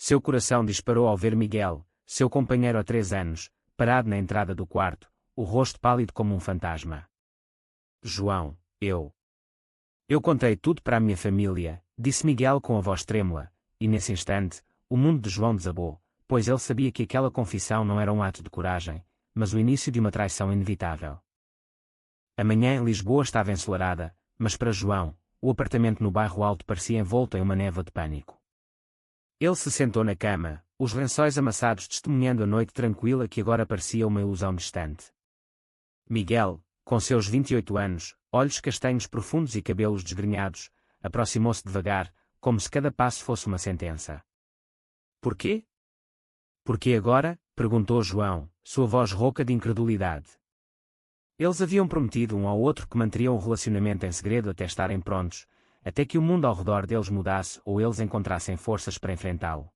Seu coração disparou ao ver Miguel, seu companheiro há 3 anos, parado na entrada do quarto, o rosto pálido como um fantasma. João, Eu contei tudo para a minha família, disse Miguel com a voz trêmula, e nesse instante, o mundo de João desabou, pois ele sabia que aquela confissão não era um ato de coragem, mas o início de uma traição inevitável. A manhã em Lisboa estava ensolarada, mas para João, o apartamento no bairro Alto parecia envolto em uma névoa de pânico. Ele se sentou na cama, os lençóis amassados testemunhando a noite tranquila que agora parecia uma ilusão distante. Miguel, com seus 28 anos, olhos castanhos profundos e cabelos desgrenhados, aproximou-se devagar, como se cada passo fosse uma sentença. Porquê? Porquê agora? Perguntou João, sua voz rouca de incredulidade. Eles haviam prometido um ao outro que manteriam o relacionamento em segredo até estarem prontos, até que o mundo ao redor deles mudasse ou eles encontrassem forças para enfrentá-lo.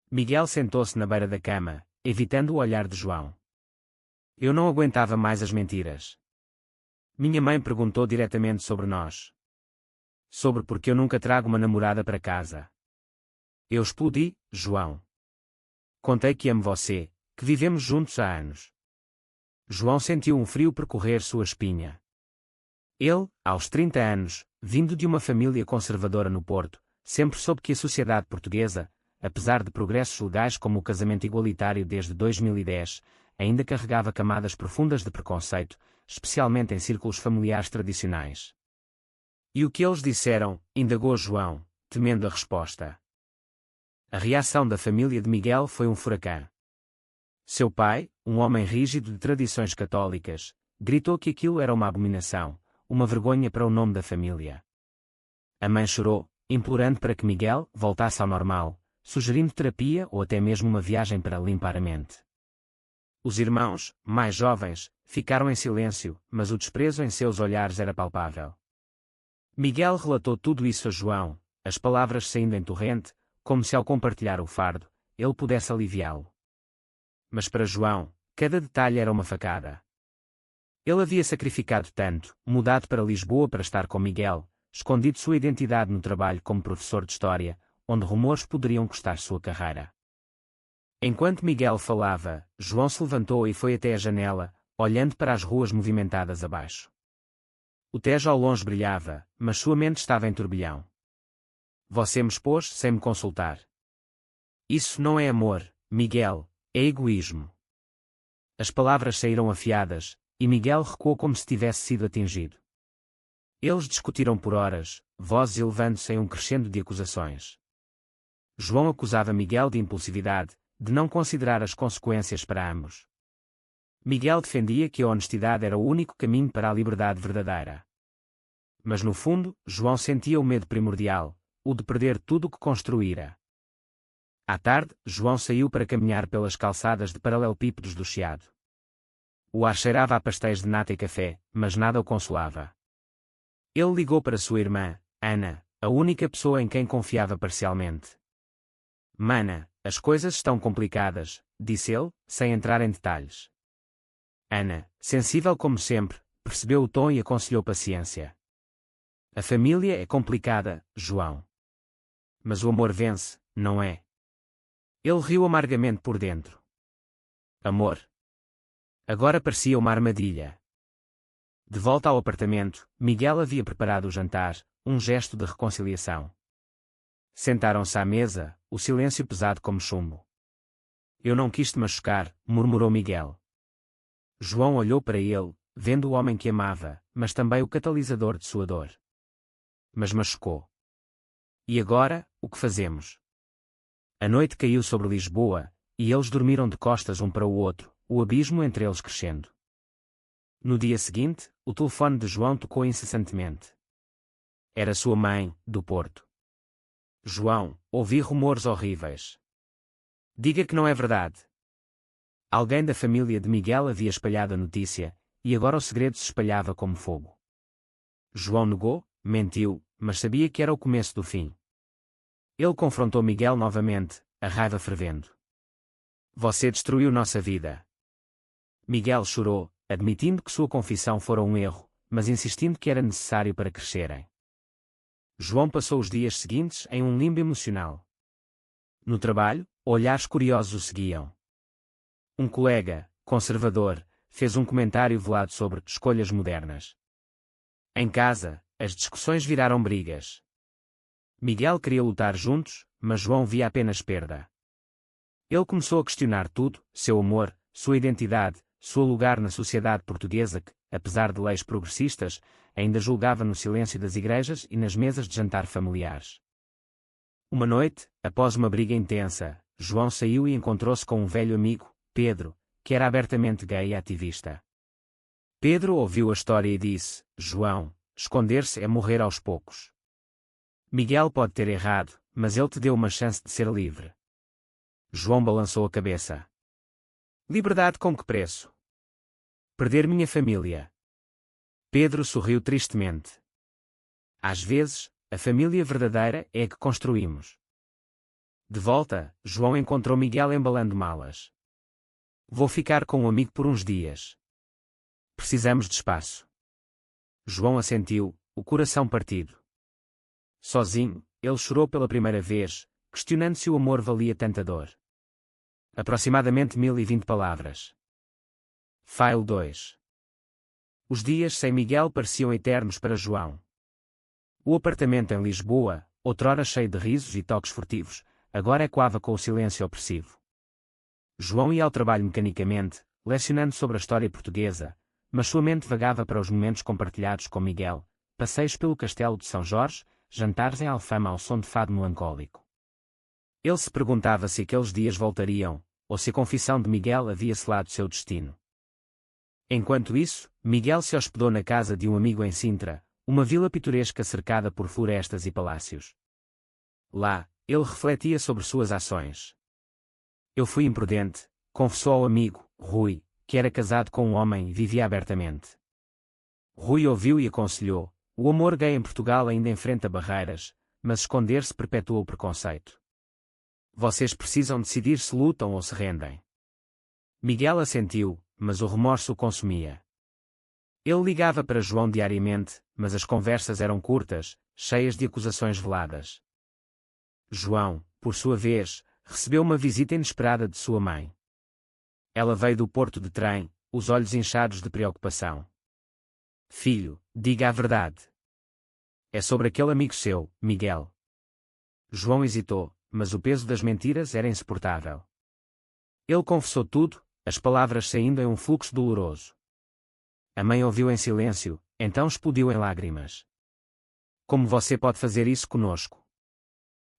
Miguel sentou-se na beira da cama, evitando o olhar de João. Eu não aguentava mais as mentiras. Minha mãe perguntou diretamente sobre nós. Sobre porque eu nunca trago uma namorada para casa. Eu explodi, João. Contei que amo você, que vivemos juntos há anos. João sentiu um frio percorrer sua espinha. Ele, aos 30 anos, vindo de uma família conservadora no Porto, sempre soube que a sociedade portuguesa, apesar de progressos legais como o casamento igualitário desde 2010, ainda carregava camadas profundas de preconceito, especialmente em círculos familiares tradicionais. E o que eles disseram? Indagou João, temendo a resposta. A reação da família de Miguel foi um furacão. Seu pai, um homem rígido de tradições católicas, gritou que aquilo era uma abominação, uma vergonha para o nome da família. A mãe chorou, implorando para que Miguel voltasse ao normal, sugerindo terapia ou até mesmo uma viagem para limpar a mente. Os irmãos, mais jovens, ficaram em silêncio, mas o desprezo em seus olhares era palpável. Miguel relatou tudo isso a João, as palavras saindo em torrente, como se ao compartilhar o fardo, ele pudesse aliviá-lo. Mas para João, cada detalhe era uma facada. Ele havia sacrificado tanto, mudado para Lisboa para estar com Miguel, escondido sua identidade no trabalho como professor de história, onde rumores poderiam custar sua carreira. Enquanto Miguel falava, João se levantou e foi até a janela, olhando para as ruas movimentadas abaixo. O Tejo ao longe brilhava, mas sua mente estava em turbilhão. Você me expôs sem me consultar. Isso não é amor, Miguel, é egoísmo. As palavras saíram afiadas, e Miguel recuou como se tivesse sido atingido. Eles discutiram por horas, vozes elevando-se em um crescendo de acusações. João acusava Miguel de impulsividade, de não considerar as consequências para ambos. Miguel defendia que a honestidade era o único caminho para a liberdade verdadeira. Mas no fundo, João sentia o medo primordial, o de perder tudo o que construíra. À tarde, João saiu para caminhar pelas calçadas de paralelepípedos do Chiado. O ar cheirava a pastéis de nata e café, mas nada o consolava. Ele ligou para sua irmã, Ana, a única pessoa em quem confiava parcialmente. Mana, as coisas estão complicadas, disse ele, sem entrar em detalhes. Ana, sensível como sempre, percebeu o tom e aconselhou paciência. A família é complicada, João. Mas o amor vence, não é? Ele riu amargamente por dentro. Amor. Agora parecia uma armadilha. De volta ao apartamento, Miguel havia preparado o jantar, um gesto de reconciliação. Sentaram-se à mesa, o silêncio pesado como chumbo. Eu não quis te machucar, murmurou Miguel. João olhou para ele, vendo o homem que amava, mas também o catalisador de sua dor. Mas machucou. E agora, o que fazemos? A noite caiu sobre Lisboa, e eles dormiram de costas um para o outro, o abismo entre eles crescendo. No dia seguinte, o telefone de João tocou incessantemente. Era sua mãe, do Porto. João, ouvi rumores horríveis. Diga que não é verdade. Alguém da família de Miguel havia espalhado a notícia, e agora o segredo se espalhava como fogo. João negou, mentiu, mas sabia que era o começo do fim. Ele confrontou Miguel novamente, a raiva fervendo. Você destruiu nossa vida. Miguel chorou, admitindo que sua confissão fora um erro, mas insistindo que era necessário para crescerem. João passou os dias seguintes em um limbo emocional. No trabalho, olhares curiosos o seguiam. Um colega, conservador, fez um comentário velado sobre escolhas modernas. Em casa, as discussões viraram brigas. Miguel queria lutar juntos, mas João via apenas perda. Ele começou a questionar tudo, seu amor, sua identidade, seu lugar na sociedade portuguesa que, apesar de leis progressistas, ainda julgava no silêncio das igrejas e nas mesas de jantar familiares. Uma noite, após uma briga intensa, João saiu e encontrou-se com um velho amigo, Pedro, que era abertamente gay e ativista. Pedro ouviu a história e disse: João, esconder-se é morrer aos poucos. Miguel pode ter errado, mas ele te deu uma chance de ser livre. João balançou a cabeça. Liberdade com que preço? Perder minha família. Pedro sorriu tristemente. Às vezes, a família verdadeira é a que construímos. De volta, João encontrou Miguel embalando malas. Vou ficar com um amigo por uns dias. Precisamos de espaço. João assentiu, o coração partido. Sozinho, ele chorou pela primeira vez, questionando se o amor valia tanta dor. Aproximadamente 1020 palavras. File 2. Os dias sem Miguel pareciam eternos para João. O apartamento em Lisboa, outrora cheio de risos e toques furtivos, agora ecoava com o silêncio opressivo. João ia ao trabalho mecanicamente, lecionando sobre a história portuguesa, mas sua mente vagava para os momentos compartilhados com Miguel, passeios pelo castelo de São Jorge, jantares em Alfama ao som de fado melancólico. Ele se perguntava se aqueles dias voltariam, ou se a confissão de Miguel havia selado seu destino. Enquanto isso, Miguel se hospedou na casa de um amigo em Sintra, uma vila pitoresca cercada por florestas e palácios. Lá, ele refletia sobre suas ações. Eu fui imprudente, confessou ao amigo, Rui, que era casado com um homem e vivia abertamente. Rui ouviu e aconselhou: o amor gay em Portugal ainda enfrenta barreiras, mas esconder-se perpetua o preconceito. Vocês precisam decidir se lutam ou se rendem. Miguel assentiu, mas o remorso o consumia. Ele ligava para João diariamente, mas as conversas eram curtas, cheias de acusações veladas. João, por sua vez, recebeu uma visita inesperada de sua mãe. Ela veio do porto de trem, os olhos inchados de preocupação. Filho, diga a verdade. É sobre aquele amigo seu, Miguel. João hesitou, mas o peso das mentiras era insuportável. Ele confessou tudo, as palavras saindo em um fluxo doloroso. A mãe ouviu em silêncio, então explodiu em lágrimas. Como você pode fazer isso conosco?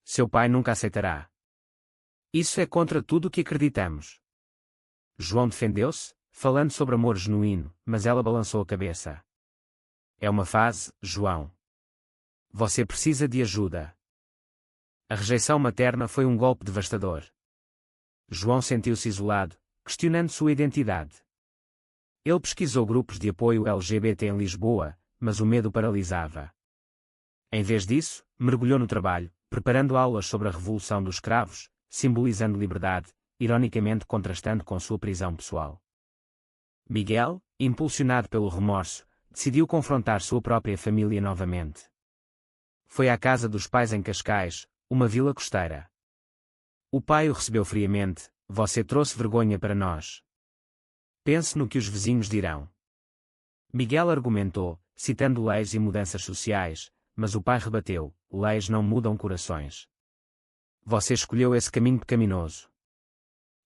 Seu pai nunca aceitará. Isso é contra tudo o que acreditamos. João defendeu-se, falando sobre amor genuíno, mas ela balançou a cabeça. É uma fase, João. Você precisa de ajuda. A rejeição materna foi um golpe devastador. João sentiu-se isolado, questionando sua identidade. Ele pesquisou grupos de apoio LGBT em Lisboa, mas o medo o paralisava. Em vez disso, mergulhou no trabalho, preparando aulas sobre a Revolução dos Cravos, simbolizando liberdade, ironicamente contrastando com sua prisão pessoal. Miguel, impulsionado pelo remorso, decidiu confrontar sua própria família novamente. Foi à casa dos pais em Cascais, uma vila costeira. O pai o recebeu friamente: você trouxe vergonha para nós. Pense no que os vizinhos dirão. Miguel argumentou, citando leis e mudanças sociais, mas o pai rebateu: leis não mudam corações. Você escolheu esse caminho pecaminoso.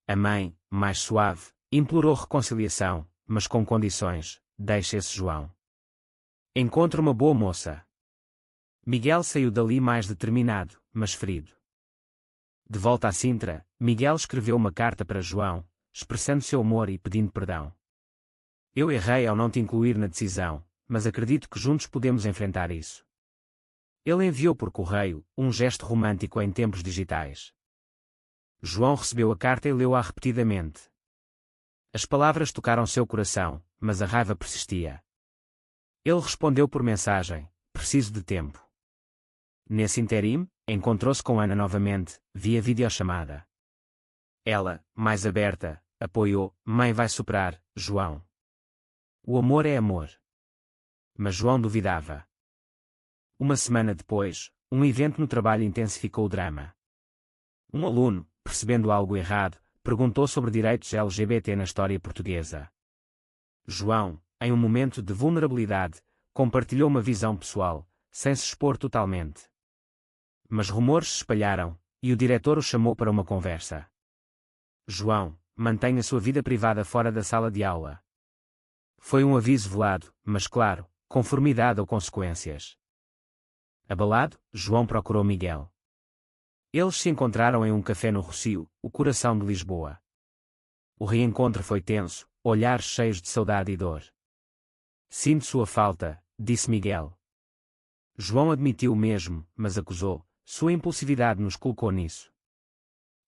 A mãe, mais suave, implorou reconciliação, mas com condições: deixe esse João. Encontre uma boa moça. Miguel saiu dali mais determinado, mas ferido. De volta a Sintra, Miguel escreveu uma carta para João, expressando seu amor e pedindo perdão. Eu errei ao não te incluir na decisão, mas acredito que juntos podemos enfrentar isso. Ele enviou por correio, um gesto romântico em tempos digitais. João recebeu a carta e leu-a repetidamente. As palavras tocaram seu coração, mas a raiva persistia. Ele respondeu por mensagem: preciso de tempo. Nesse interim, encontrou-se com Ana novamente, via videochamada. Ela, mais aberta, apoiou: mãe vai superar, João. O amor é amor. Mas João duvidava. Uma semana depois, um evento no trabalho intensificou o drama. Um aluno, percebendo algo errado, perguntou sobre direitos LGBT na história portuguesa. João, em um momento de vulnerabilidade, compartilhou uma visão pessoal, sem se expor totalmente. Mas rumores se espalharam, e o diretor o chamou para uma conversa. João, mantenha sua vida privada fora da sala de aula. Foi um aviso velado, mas claro, conformidade ou consequências. Abalado, João procurou Miguel. Eles se encontraram em um café no Rossio, o coração de Lisboa. O reencontro foi tenso, olhares cheios de saudade e dor. Sinto sua falta, disse Miguel. João admitiu o mesmo, mas acusou, sua impulsividade nos colocou nisso.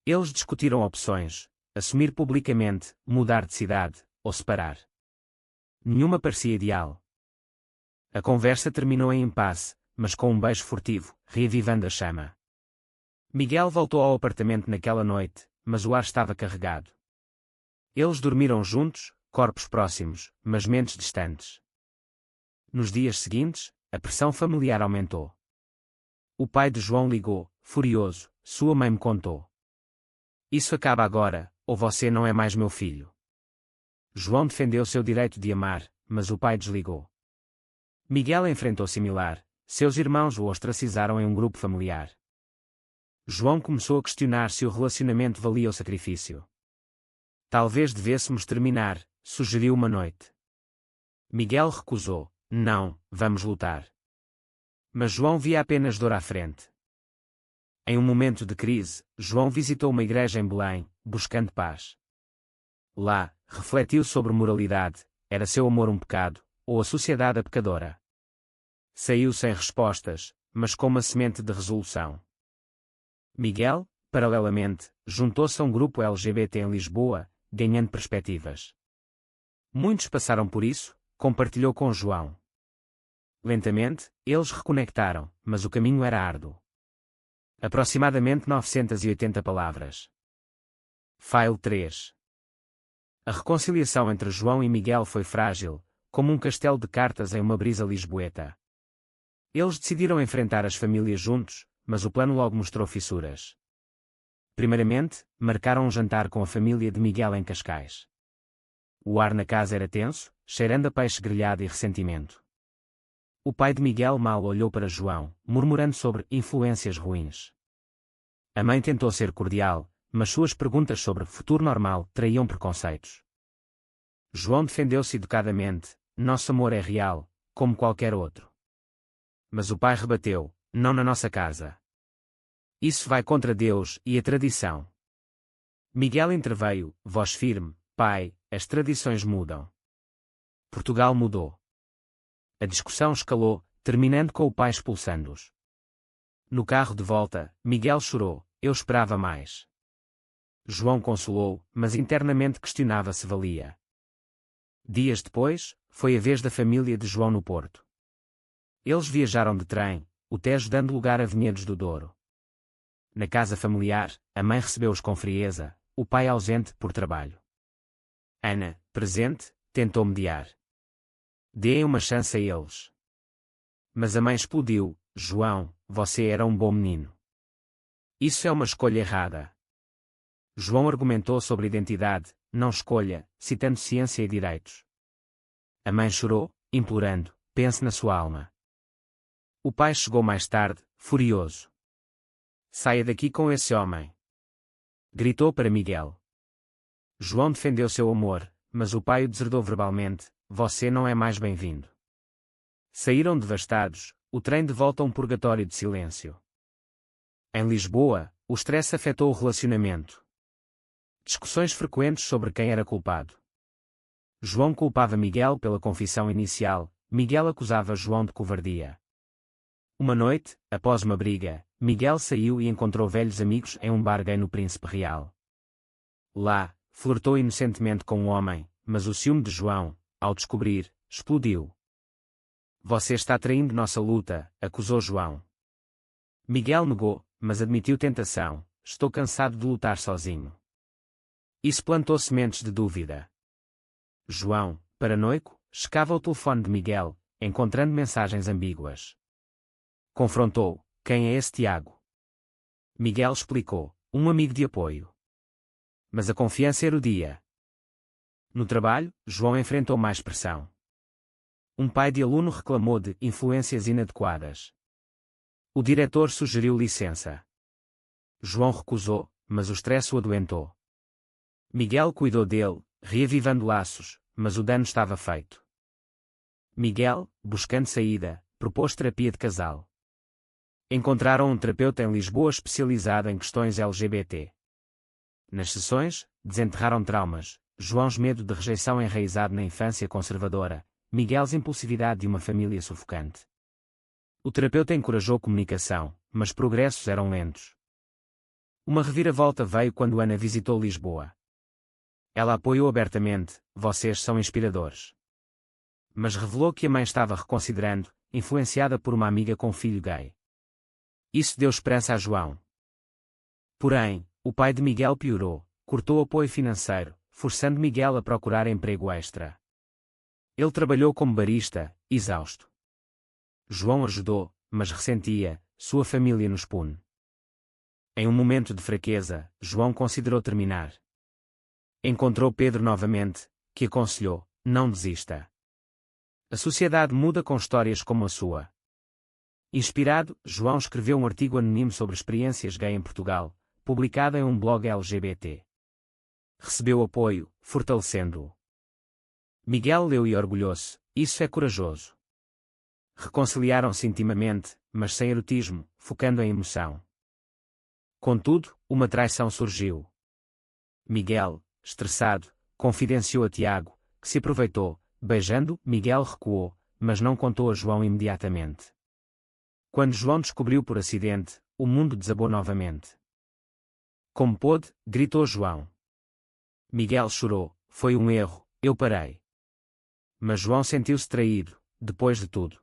Eles discutiram opções, assumir publicamente, mudar de cidade, ou separar. Nenhuma parecia ideal. A conversa terminou em impasse, mas com um beijo furtivo, reavivando a chama. Miguel voltou ao apartamento naquela noite, mas o ar estava carregado. Eles dormiram juntos, corpos próximos, mas mentes distantes. Nos dias seguintes, a pressão familiar aumentou. O pai de João ligou, furioso, sua mãe me contou. Isso acaba agora, ou você não é mais meu filho. João defendeu seu direito de amar, mas o pai desligou. Miguel enfrentou similar, seus irmãos o ostracizaram em um grupo familiar. João começou a questionar se o relacionamento valia o sacrifício. Talvez devêssemos terminar, sugeriu uma noite. Miguel recusou, não, vamos lutar. Mas João via apenas dor à frente. Em um momento de crise, João visitou uma igreja em Belém, buscando paz. Lá, refletiu sobre moralidade, era seu amor um pecado, ou a sociedade a pecadora? Saiu sem respostas, mas com uma semente de resolução. Miguel, paralelamente, juntou-se a um grupo LGBT em Lisboa, ganhando perspectivas. Muitos passaram por isso, compartilhou com João. Lentamente, eles reconectaram, mas o caminho era árduo. Aproximadamente 980 palavras. File 3. A reconciliação entre João e Miguel foi frágil, como um castelo de cartas em uma brisa lisboeta. Eles decidiram enfrentar as famílias juntos, mas o plano logo mostrou fissuras. Primeiramente, marcaram um jantar com a família de Miguel em Cascais. O ar na casa era tenso, cheirando a peixe grelhado e ressentimento. O pai de Miguel mal olhou para João, murmurando sobre influências ruins. A mãe tentou ser cordial, mas suas perguntas sobre futuro normal traíam preconceitos. João defendeu-se educadamente, nosso amor é real, como qualquer outro. Mas o pai rebateu, não na nossa casa. Isso vai contra Deus e a tradição. Miguel interveio, voz firme, pai, as tradições mudam. Portugal mudou. A discussão escalou, terminando com o pai expulsando-os. No carro de volta, Miguel chorou, eu esperava mais. João consolou, mas internamente questionava se valia. Dias depois, foi a vez da família de João no Porto. Eles viajaram de trem, o Tejo dando lugar a Vinhedos do Douro. Na casa familiar, a mãe recebeu-os com frieza, o pai ausente por trabalho. Ana, presente, tentou mediar. Deem uma chance a eles. Mas a mãe explodiu, João, você era um bom menino. Isso é uma escolha errada. João argumentou sobre identidade, não escolha, citando ciência e direitos. A mãe chorou, implorando, pense na sua alma. O pai chegou mais tarde, furioso. Saia daqui com esse homem. Gritou para Miguel. João defendeu seu amor, mas o pai o deserdou verbalmente, você não é mais bem-vindo. Saíram devastados, o trem de volta a um purgatório de silêncio. Em Lisboa, o estresse afetou o relacionamento. Discussões frequentes sobre quem era culpado. João culpava Miguel pela confissão inicial, Miguel acusava João de covardia. Uma noite, após uma briga, Miguel saiu e encontrou velhos amigos em um bar gay no Príncipe Real. Lá, flertou inocentemente com um homem, mas o ciúme de João, ao descobrir, explodiu. Você está traindo nossa luta, acusou João. Miguel negou, mas admitiu tentação, estou cansado de lutar sozinho. Isso plantou sementes de dúvida. João, paranoico, checava o telefone de Miguel, encontrando mensagens ambíguas. Confrontou, quem é esse Tiago? Miguel explicou, Um amigo de apoio. Mas a confiança erudia. No trabalho, João enfrentou mais pressão. Um pai de aluno reclamou de influências inadequadas. O diretor sugeriu licença. João recusou, mas o stress o adoentou. Miguel cuidou dele, reavivando laços, mas o dano estava feito. Miguel, buscando saída, propôs terapia de casal. Encontraram um terapeuta em Lisboa especializado em questões LGBT. Nas sessões, desenterraram traumas, João's medo de rejeição enraizado na infância conservadora, Miguel's impulsividade de uma família sufocante. O terapeuta encorajou comunicação, mas progressos eram lentos. Uma reviravolta veio quando Ana visitou Lisboa. Ela apoiou abertamente, vocês são inspiradores. Mas revelou que a mãe estava reconsiderando, influenciada por uma amiga com filho gay. Isso deu esperança a João. Porém, o pai de Miguel piorou, cortou o apoio financeiro, forçando Miguel a procurar emprego extra. Ele trabalhou como barista, exausto. João ajudou, mas ressentia, sua família nos pune. Em um momento de fraqueza, João considerou terminar. Encontrou Pedro novamente, que aconselhou, não desista. A sociedade muda com histórias como a sua. Inspirado, João escreveu um artigo anónimo sobre experiências gay em Portugal, publicado em um blog LGBT. Recebeu apoio, fortalecendo-o. Miguel leu e orgulhou-se, isso é corajoso. Reconciliaram-se intimamente, mas sem erotismo, focando em emoção. Contudo, uma traição surgiu. Miguel, estressado, confidenciou a Tiago, que se aproveitou, beijando, Miguel recuou, mas não contou a João imediatamente. Quando João descobriu por acidente, o mundo desabou novamente. Como pôde, gritou João. Miguel chorou, foi um erro, eu parei. Mas João sentiu-se traído, depois de tudo.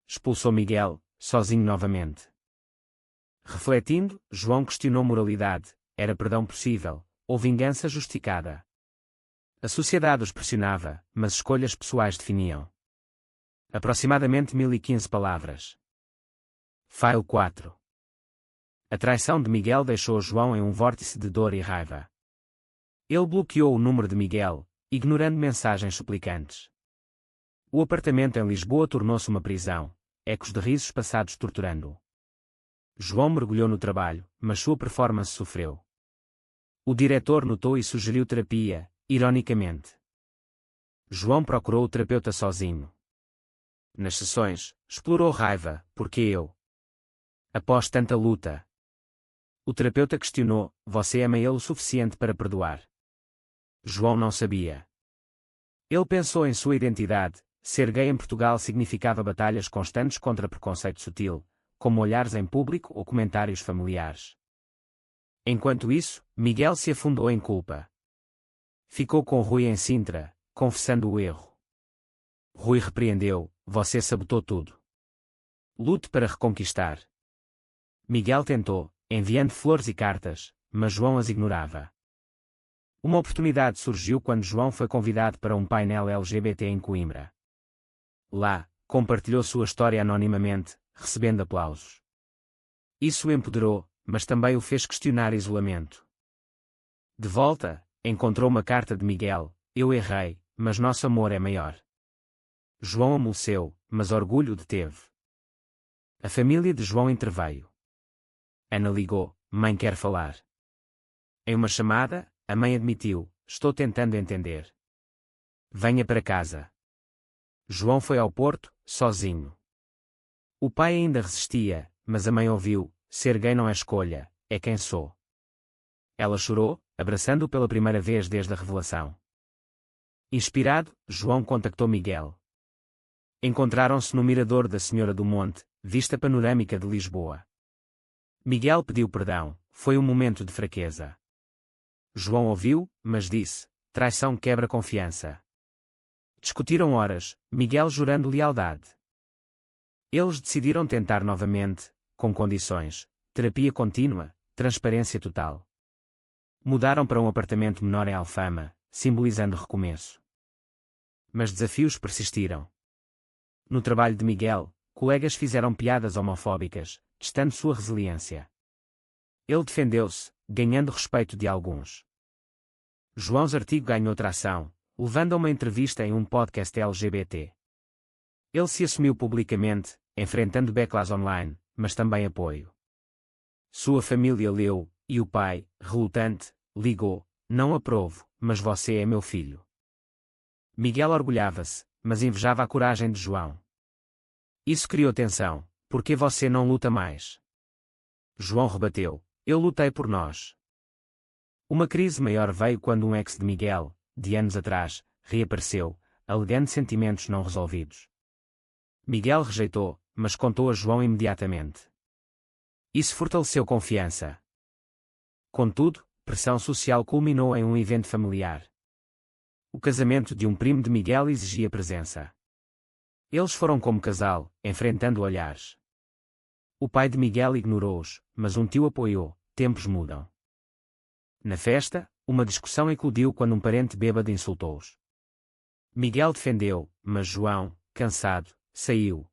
Expulsou Miguel, sozinho novamente. Refletindo, João questionou moralidade, era perdão possível, ou vingança justificada. A sociedade os pressionava, mas escolhas pessoais definiam. Aproximadamente 1015 palavras. File 4. A traição de Miguel deixou João em um vórtice de dor e raiva. Ele bloqueou o número de Miguel, ignorando mensagens suplicantes. O apartamento em Lisboa tornou-se uma prisão, ecos de risos passados torturando-o. João mergulhou no trabalho, mas sua performance sofreu. O diretor notou e sugeriu terapia, ironicamente. João procurou o terapeuta sozinho. Nas sessões, explorou raiva, porque eu? Após tanta luta. O terapeuta questionou, você ama ele o suficiente para perdoar? João não sabia. Ele pensou em sua identidade, ser gay em Portugal significava batalhas constantes contra preconceito sutil, como olhares em público ou comentários familiares. Enquanto isso, Miguel se afundou em culpa. Ficou com Rui em Sintra, confessando o erro. Rui repreendeu, você sabotou tudo. Lute para reconquistar. Miguel tentou, enviando flores e cartas, mas João as ignorava. Uma oportunidade surgiu quando João foi convidado para um painel LGBT em Coimbra. Lá, compartilhou sua história anonimamente, recebendo aplausos. Isso o empoderou, mas também o fez questionar isolamento. De volta, encontrou uma carta de Miguel, eu errei, mas nosso amor é maior. João amoleceu, mas orgulho deteve. A família de João interveio. Ana ligou, mãe quer falar. Em uma chamada, a mãe admitiu, estou tentando entender. Venha para casa. João foi ao Porto, sozinho. O pai ainda resistia, mas a mãe ouviu, ser gay não é escolha, é quem sou. Ela chorou, abraçando-o pela primeira vez desde a revelação. Inspirado, João contactou Miguel. Encontraram-se no mirador da Senhora do Monte, vista panorâmica de Lisboa. Miguel pediu perdão, foi um momento de fraqueza. João ouviu, mas disse, traição quebra confiança. Discutiram horas, Miguel jurando lealdade. Eles decidiram tentar novamente, com condições, terapia contínua, transparência total. Mudaram para um apartamento menor em Alfama, simbolizando recomeço. Mas desafios persistiram. No trabalho de Miguel, colegas fizeram piadas homofóbicas, testando sua resiliência. Ele defendeu-se, ganhando respeito de alguns. João's artigo ganhou tração, levando a uma entrevista em um podcast LGBT. Ele se assumiu publicamente, enfrentando backlash online, mas também apoio. Sua família leu, e o pai, relutante, ligou: "Não aprovo, mas você é meu filho." Miguel orgulhava-se, mas invejava a coragem de João. Isso criou tensão. "Por que você não luta mais?" João rebateu: "Eu lutei por nós." Uma crise maior veio quando um ex de Miguel, de anos atrás, reapareceu, alegando sentimentos não resolvidos. Miguel rejeitou, mas contou a João imediatamente. Isso fortaleceu confiança. Contudo, pressão social culminou em um evento familiar. O casamento de um primo de Miguel exigia presença. Eles foram como casal, enfrentando olhares. O pai de Miguel ignorou-os, mas um tio apoiou: "Tempos mudam." Na festa, uma discussão eclodiu quando um parente bêbado insultou-os. Miguel defendeu, mas João, cansado, saiu.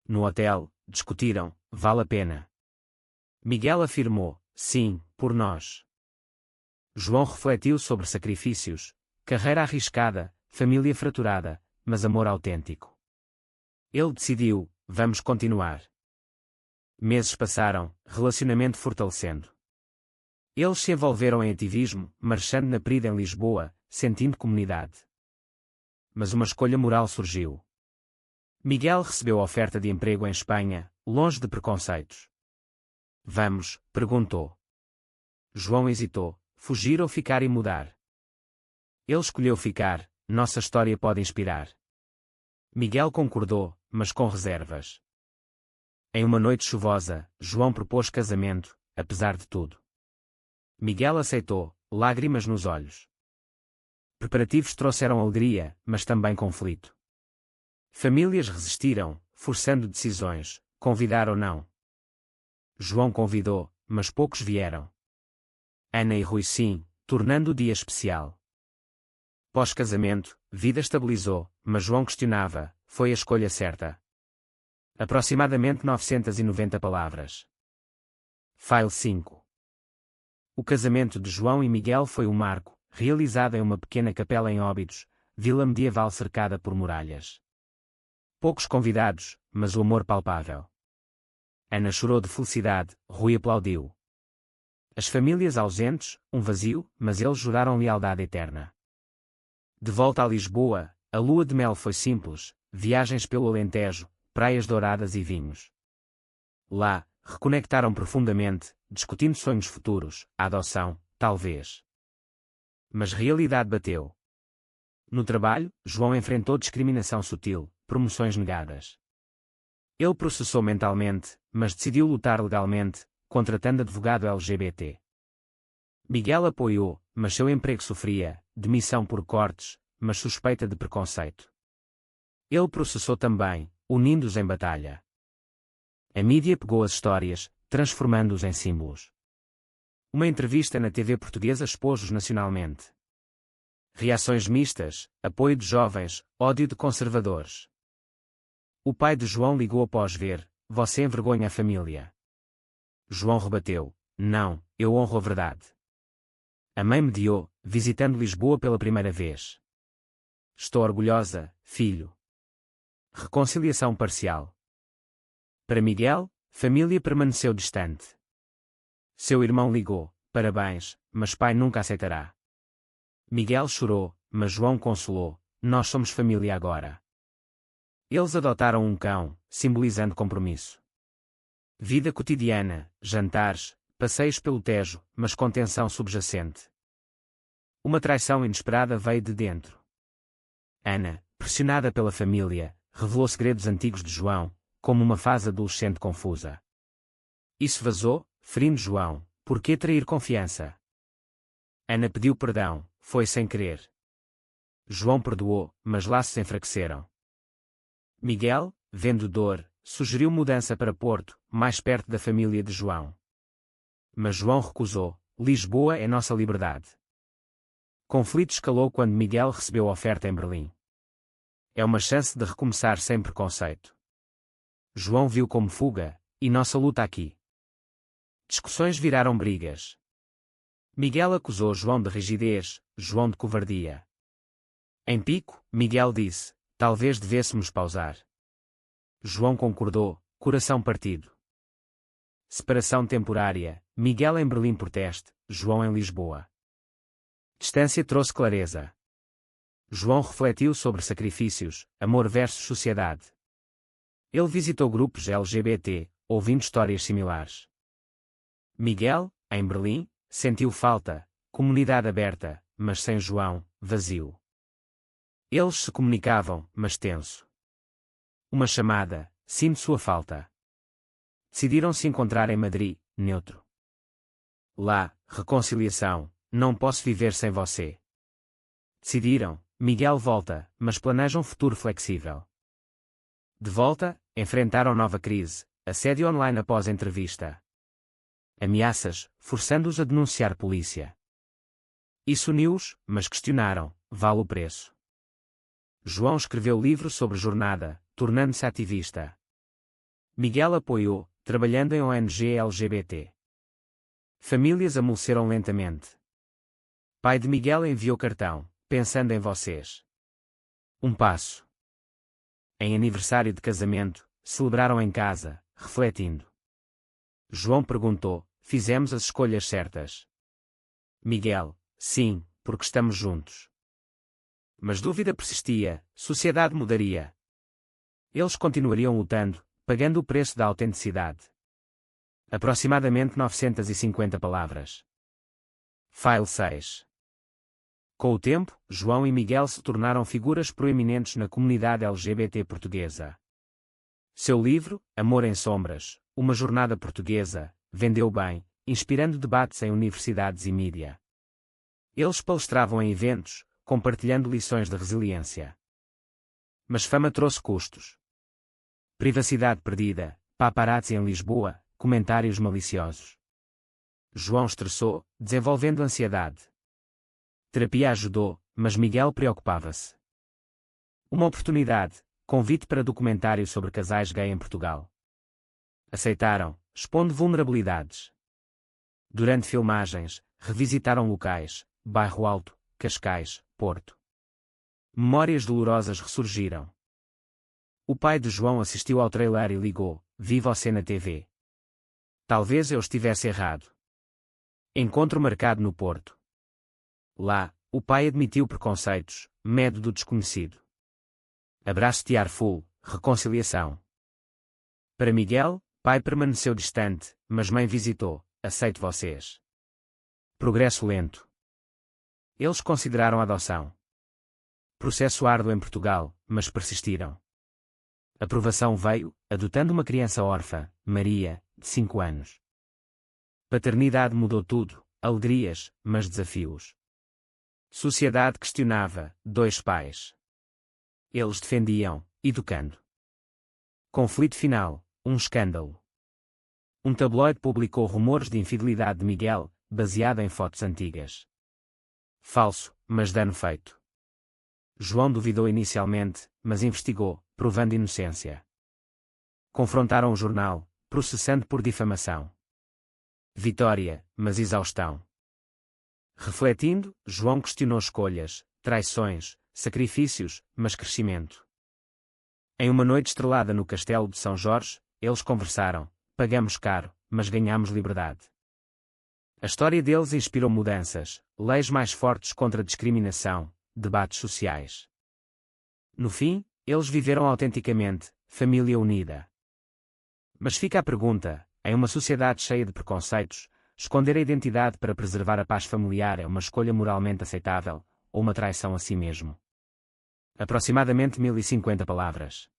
No hotel, discutiram: "Vale a pena?" Miguel afirmou: "Sim, por nós." João refletiu sobre sacrifícios, carreira arriscada, família fraturada, mas amor autêntico. Ele decidiu: "Vamos continuar." Meses passaram, relacionamento fortalecendo. Eles se envolveram em ativismo, marchando na Prida em Lisboa, sentindo comunidade. Mas uma escolha moral surgiu. Miguel recebeu a oferta de emprego em Espanha, longe de preconceitos. "Vamos?" perguntou. João hesitou: fugir ou ficar e mudar? Ele escolheu ficar. Nossa história pode inspirar. Miguel concordou, mas com reservas. Em uma noite chuvosa, João propôs casamento, apesar de tudo. Miguel aceitou, lágrimas nos olhos. Preparativos trouxeram alegria, mas também conflito. Famílias resistiram, forçando decisões: convidar ou não. João convidou, mas poucos vieram. Ana e Rui sim, tornando o dia especial. Pós-casamento, vida estabilizou, mas João questionava: foi a escolha certa? Aproximadamente 990 palavras. File 5. O casamento de João e Miguel foi um marco, realizado em uma pequena capela em Óbidos, vila medieval cercada por muralhas. Poucos convidados, mas o amor palpável. Ana chorou de felicidade, Rui aplaudiu. As famílias ausentes, um vazio, mas eles juraram lealdade eterna. De volta a Lisboa, a lua de mel foi simples, viagens pelo Alentejo, praias douradas e vinhos. Lá, reconectaram profundamente, discutindo sonhos futuros, a adoção, talvez. Mas realidade bateu. No trabalho, João enfrentou discriminação sutil, promoções negadas. Ele processou mentalmente, mas decidiu lutar legalmente, contratando advogado LGBT. Miguel apoiou, mas seu emprego sofria, demissão por cortes, mas suspeita de preconceito. Ele processou também, unindo-os em batalha. A mídia pegou as histórias, transformando-os em símbolos. Uma entrevista na TV portuguesa expôs-os nacionalmente. Reações mistas, apoio de jovens, ódio de conservadores. O pai de João ligou após ver: você envergonha a família. João rebateu: não, eu honro a verdade. A mãe mediou, visitando Lisboa pela primeira vez. Estou orgulhosa, filho. Reconciliação parcial. Para Miguel, família permaneceu distante. Seu irmão ligou: parabéns, mas pai nunca aceitará. Miguel chorou, mas João consolou: nós somos família agora. Eles adotaram um cão, simbolizando compromisso. Vida cotidiana, jantares, passeios pelo Tejo, mas com tensão subjacente. Uma traição inesperada veio de dentro. Ana, pressionada pela família, revelou segredos antigos de João, como uma fase adolescente confusa. Isso vazou, ferindo João: por que trair confiança? Ana pediu perdão: foi sem querer. João perdoou, mas laços enfraqueceram. Miguel, vendo dor, sugeriu mudança para Porto, mais perto da família de João. Mas João recusou: Lisboa é nossa liberdade. Conflito escalou quando Miguel recebeu a oferta em Berlim. É uma chance de recomeçar sem preconceito. João viu como fuga: e nossa luta aqui? Discussões viraram brigas. Miguel acusou João de rigidez, João de covardia. Em pico, Miguel disse: talvez devêssemos pausar. João concordou, coração partido. Separação temporária, Miguel em Berlim por teste, João em Lisboa. Distância trouxe clareza. João refletiu sobre sacrifícios, amor versus sociedade. Ele visitou grupos LGBT, ouvindo histórias similares. Miguel, em Berlim, sentiu falta, comunidade aberta, mas sem João, vazio. Eles se comunicavam, mas tenso. Uma chamada, sinto sua falta. Decidiram se encontrar em Madrid, neutro. Lá, reconciliação, não posso viver sem você. Decidiram, Miguel volta, mas planeja um futuro flexível. De volta, enfrentaram nova crise, assédio online após entrevista. Ameaças, forçando-os a denunciar polícia. Isso uniu-os, mas questionaram, vale o preço. João escreveu livro sobre jornada, tornando-se ativista. Miguel apoiou, trabalhando em ONG LGBT. Famílias amoleceram lentamente. Pai de Miguel enviou cartão, pensando em vocês. Um passo. Em aniversário de casamento, celebraram em casa, refletindo. João perguntou: fizemos as escolhas certas? Miguel: sim, porque estamos juntos. Mas dúvida persistia, sociedade mudaria. Eles continuariam lutando, pagando o preço da autenticidade. Aproximadamente 950 palavras. File 6. Com o tempo, João e Miguel se tornaram figuras proeminentes na comunidade LGBT portuguesa. Seu livro, Amor em Sombras, uma jornada portuguesa, vendeu bem, inspirando debates em universidades e mídia. Eles palestravam em eventos, compartilhando lições de resiliência. Mas fama trouxe custos. Privacidade perdida, paparazzi em Lisboa, comentários maliciosos. João estressou, desenvolvendo ansiedade. Terapia ajudou, mas Miguel preocupava-se. Uma oportunidade, convite para documentário sobre casais gay em Portugal. Aceitaram, expondo vulnerabilidades. Durante filmagens, revisitaram locais, Bairro Alto, Cascais, Porto. Memórias dolorosas ressurgiram. O pai de João assistiu ao trailer e ligou: vi você na TV. Talvez eu estivesse errado. Encontro marcado no Porto. Lá, o pai admitiu preconceitos, medo do desconhecido. Abraço de ar full, reconciliação. Para Miguel, pai permaneceu distante, mas mãe visitou: aceito vocês. Progresso lento. Eles consideraram adoção. Processo árduo em Portugal, mas persistiram. Aprovação veio, adotando uma criança órfã, Maria, de 5 anos. Paternidade mudou tudo, alegrias, mas desafios. Sociedade questionava, 2 pais. Eles defendiam, educando. Conflito final, um escândalo. Um tabloide publicou rumores de infidelidade de Miguel, baseada em fotos antigas. Falso, mas dano feito. João duvidou inicialmente, mas investigou, provando inocência. Confrontaram o jornal, processando por difamação. Vitória, mas exaustão. Refletindo, João questionou escolhas, traições, sacrifícios, mas crescimento. Em uma noite estrelada no Castelo de São Jorge, eles conversaram: pagamos caro, mas ganhamos liberdade. A história deles inspirou mudanças, leis mais fortes contra a discriminação, debates sociais. No fim, eles viveram autenticamente, família unida. Mas fica a pergunta: em uma sociedade cheia de preconceitos, esconder a identidade para preservar a paz familiar é uma escolha moralmente aceitável, ou uma traição a si mesmo? Aproximadamente 1050 palavras.